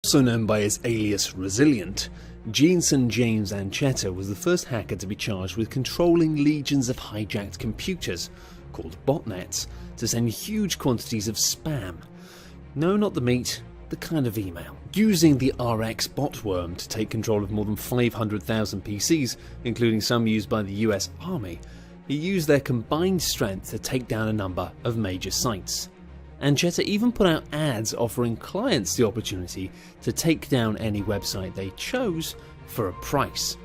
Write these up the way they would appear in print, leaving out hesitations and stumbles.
Also known by his alias Resilient, Jensen James Ancheta was the first hacker to be charged with controlling legions of hijacked computers, called botnets, to send huge quantities of spam. No, not the meat, the kind of email. Using the RX botworm to take control of more than 500,000 PCs, including some used by the US Army, he used their combined strength to take down a number of major sites. Ancheta even put out ads offering clients the opportunity to take down any website they chose for a price.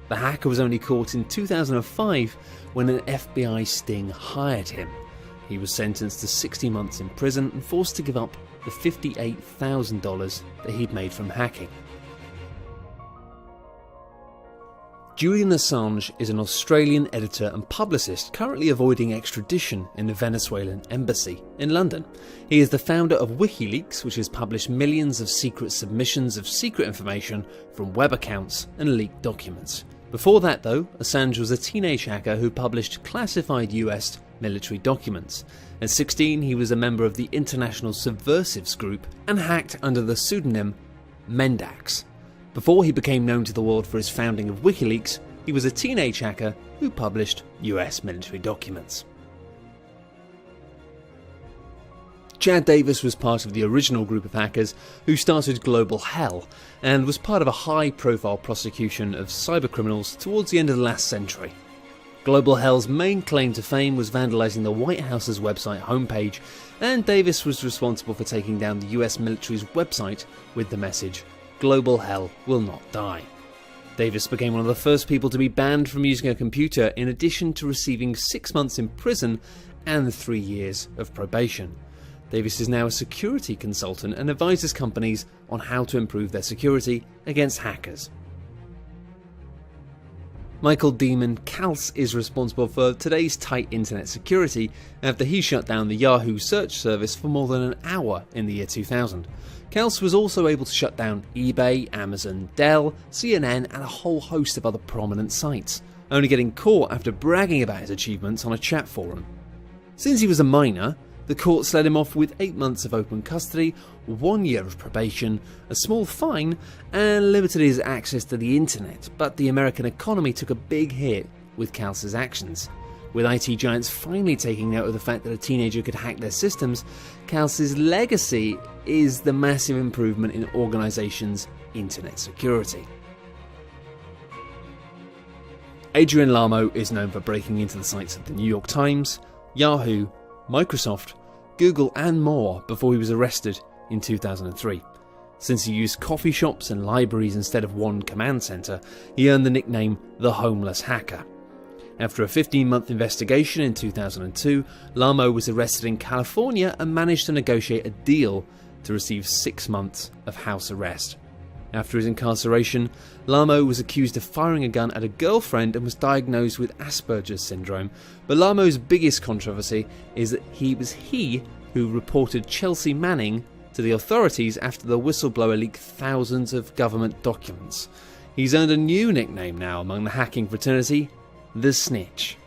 The hacker was only caught in 2005 when an FBI sting hired him. He was sentenced to 60 months in prison and forced to give up the $58,000 that he'd made from hacking. Julian Assange is an Australian editor and publicist currently avoiding extradition in the Venezuelan embassy in London. He is the founder of WikiLeaks, which has published millions of secret submissions of secret information from web accounts and leaked documents. Before that though, Assange was a teenage hacker who published classified US military documents. At 16 he was a member of the International Subversives Group and hacked under the pseudonym Mendax. Before he became known to the world for his founding of WikiLeaks, he was a teenage hacker who published US military documents. Chad Davis was part of the original group of hackers who started Global Hell and was part of a high-profile prosecution of cybercriminals towards the end of the last century. Global Hell's main claim to fame was vandalizing the White House's website homepage, and Davis was responsible for taking down the US military's website with the message, "Global Hell will not die." Davis became one of the first people to be banned from using a computer, in addition to receiving 6 months in prison and 3 years of probation. Davis is now a security consultant and advises companies on how to improve their security against hackers. Michael Demon Kals is responsible for today's tight internet security after he shut down the Yahoo search service for more than an hour in the year 2000. Kals was also able to shut down eBay, Amazon, Dell, CNN and a whole host of other prominent sites, only getting caught after bragging about his achievements on a chat forum. Since he was a minor, the courts let him off with 8 months of open custody, 1 year of probation, a small fine, and limited his access to the internet, but the American economy took a big hit with Kals' actions. With IT giants finally taking note of the fact that a teenager could hack their systems, Kals' legacy is the massive improvement in organizations' internet security. Adrian Lamo is known for breaking into the sites of the New York Times, Yahoo, Microsoft, Google and more before he was arrested in 2003. Since he used coffee shops and libraries instead of one command center, he earned the nickname the Homeless Hacker. After a 15-month investigation in 2002, Lamo was arrested in California and managed to negotiate a deal to receive 6 months of house arrest. After his incarceration, Lamo was accused of firing a gun at a girlfriend and was diagnosed with Asperger's syndrome, but Lamo's biggest controversy is that he was who reported Chelsea Manning to the authorities after the whistleblower leaked thousands of government documents. He's earned a new nickname now among the hacking fraternity, the Snitch.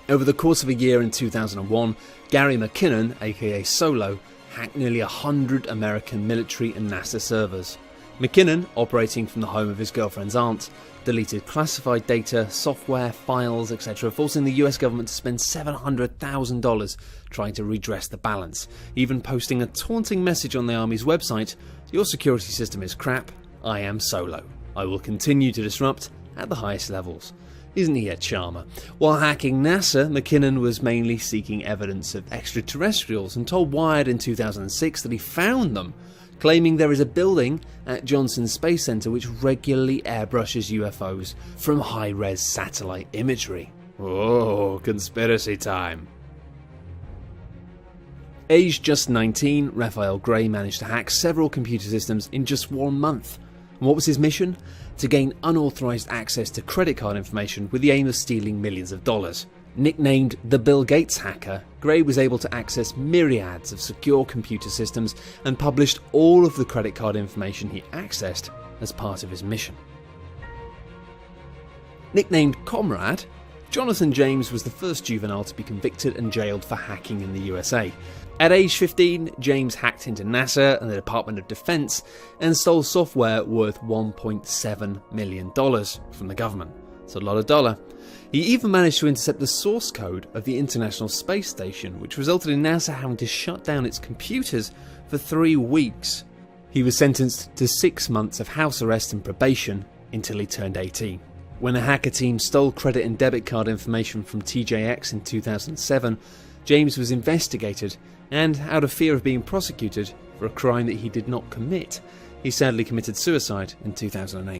Over the course of a year in 2001, Gary McKinnon, aka Solo, hacked nearly 100 American military and NASA servers. McKinnon, operating from the home of his girlfriend's aunt, deleted classified data, software, files, etc., forcing the US government to spend $700,000 trying to redress the balance, even posting a taunting message on the Army's website, "Your security system is crap, I am Solo. I will continue to disrupt at the highest levels." Isn't he a charmer? While hacking NASA, McKinnon was mainly seeking evidence of extraterrestrials and told Wired in 2006 that he found them, claiming there is a building at Johnson Space Center which regularly airbrushes UFOs from high-res satellite imagery. Oh, conspiracy time. Aged just 19, Raphael Gray managed to hack several computer systems in just 1 month. And what was his mission? To gain unauthorized access to credit card information with the aim of stealing millions of dollars. Nicknamed the Bill Gates hacker, Gray was able to access myriads of secure computer systems and published all of the credit card information he accessed as part of his mission. Nicknamed Comrade, Jonathan James was the first juvenile to be convicted and jailed for hacking in the USA. At age 15, James hacked into NASA and the Department of Defense and stole software worth $1.7 million from the government. That's a lot of dollar. He even managed to intercept the source code of the International Space Station, which resulted in NASA having to shut down its computers for 3 weeks. He was sentenced to 6 months of house arrest and probation until he turned 18. When a hacker team stole credit and debit card information from TJX in 2007, James was investigated and, out of fear of being prosecuted for a crime that he did not commit, he sadly committed suicide in 2008.